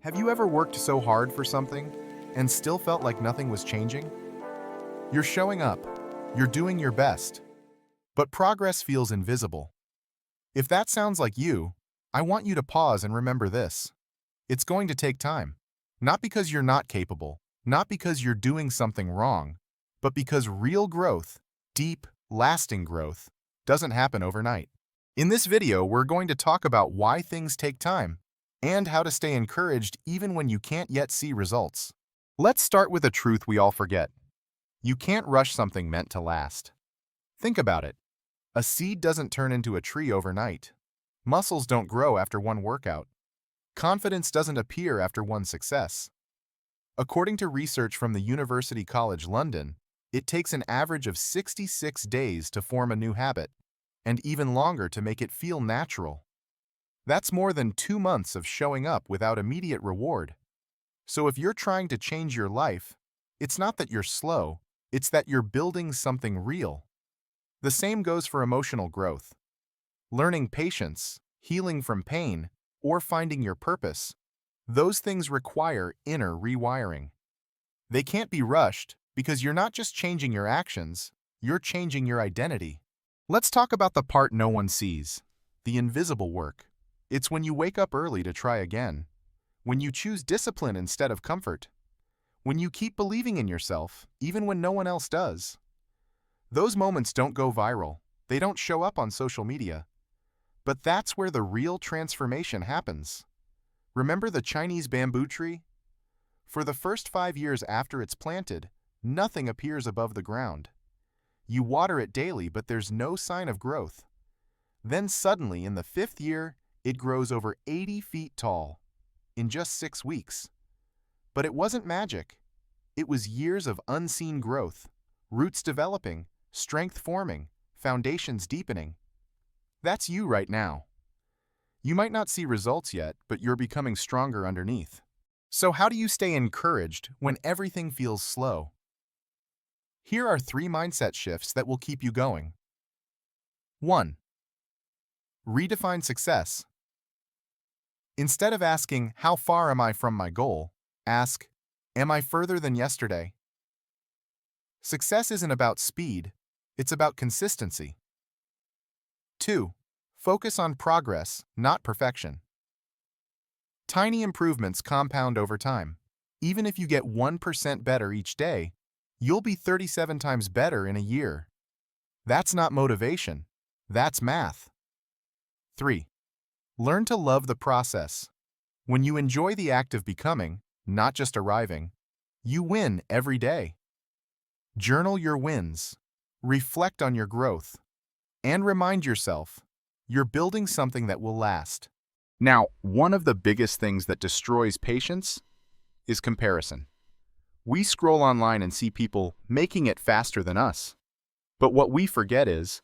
Have you ever worked so hard for something and still felt like nothing was changing? You're showing up, you're doing your best, but progress feels invisible. If that sounds like you, I want you to pause and remember this. It's going to take time. Not because you're not capable, not because you're doing something wrong, but because real growth, deep, lasting growth, doesn't happen overnight. In this video, we're going to talk about why things take time and how to stay encouraged even when you can't yet see results. Let's start with a truth we all forget. You can't rush something meant to last. Think about it. A seed doesn't turn into a tree overnight. Muscles don't grow after one workout. Confidence doesn't appear after one success. According to research from the University College London, it takes an average of 66 days to form a new habit, and even longer to make it feel natural. That's more than 2 months of showing up without immediate reward. So if you're trying to change your life, it's not that you're slow, it's that you're building something real. The same goes for emotional growth. Learning patience, healing from pain, or finding your purpose. Those things require inner rewiring. They can't be rushed because you're not just changing your actions, you're changing your identity. Let's talk about the part no one sees, the invisible work. It's when you wake up early to try again, when you choose discipline instead of comfort, when you keep believing in yourself even when no one else does. Those moments don't go viral, they don't show up on social media. But that's where the real transformation happens. Remember the Chinese bamboo tree? For the first 5 years after it's planted, nothing appears above the ground. You water it daily, but there's no sign of growth. Then suddenly, in the 5th year, it grows over 80 feet tall in just 6 weeks. But it wasn't magic. It was years of unseen growth, roots developing, strength forming, foundations deepening. That's you right now. You might not see results yet, but you're becoming stronger underneath. So how do you stay encouraged when everything feels slow? Here are 3 mindset shifts that will keep you going. 1. Redefine success. Instead of asking, "How far am I from my goal?" ask, "Am I further than yesterday?" Success isn't about speed, it's about consistency. 2. Focus on progress, not perfection. Tiny improvements compound over time. Even if you get 1% better each day, you'll be 37 times better in a year. That's not motivation, that's math. 3. Learn to love the process. When you enjoy the act of becoming, not just arriving, you win every day. Journal your wins, reflect on your growth, and remind yourself, you're building something that will last. Now, one of the biggest things that destroys patience is comparison. We scroll online and see people making it faster than us. But what we forget is,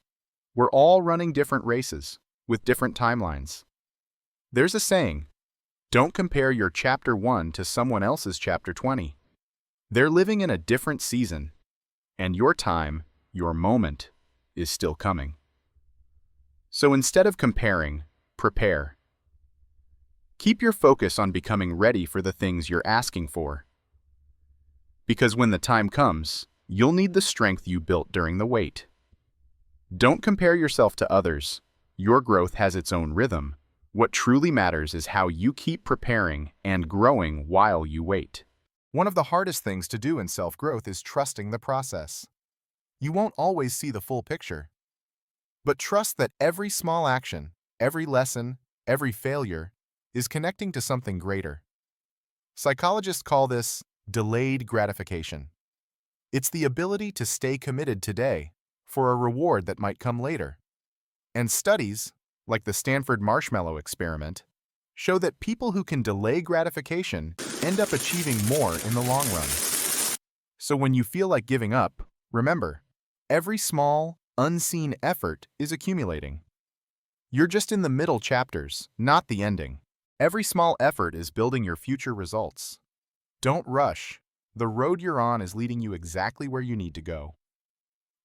we're all running different races with different timelines. There's a saying, don't compare your chapter 1 to someone else's chapter 20. They're living in a different season, and your time, your moment, is still coming. So instead of comparing, prepare. Keep your focus on becoming ready for the things you're asking for. Because when the time comes, you'll need the strength you built during the wait. Don't compare yourself to others. Your growth has its own rhythm. What truly matters is how you keep preparing and growing while you wait. One of the hardest things to do in self-growth is trusting the process. You won't always see the full picture. But trust that every small action, every lesson, every failure is connecting to something greater. Psychologists call this delayed gratification. It's the ability to stay committed today for a reward that might come later. And studies, like the Stanford Marshmallow Experiment, show that people who can delay gratification end up achieving more in the long run. So when you feel like giving up, remember, every small, unseen effort is accumulating. You're just in the middle chapters, not the ending. Every small effort is building your future results. Don't rush. The road you're on is leading you exactly where you need to go.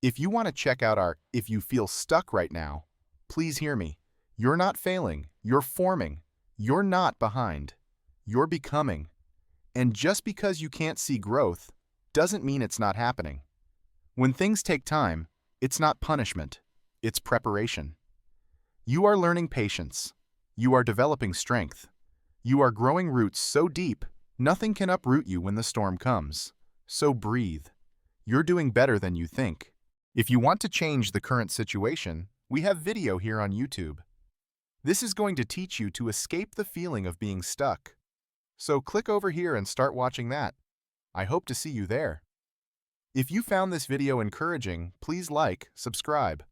If you want to check out our If You Feel Stuck right now, please hear me. You're not failing, you're forming. You're not behind. You're becoming. And just because you can't see growth doesn't mean it's not happening. When things take time, it's not punishment, it's preparation. You are learning patience. You are developing strength. You are growing roots so deep, nothing can uproot you when the storm comes. So breathe. You're doing better than you think. If you want to change the current situation, we have video here on YouTube. This is going to teach you to escape the feeling of being stuck. So click over here and start watching that. I hope to see you there. If you found this video encouraging, please like, subscribe.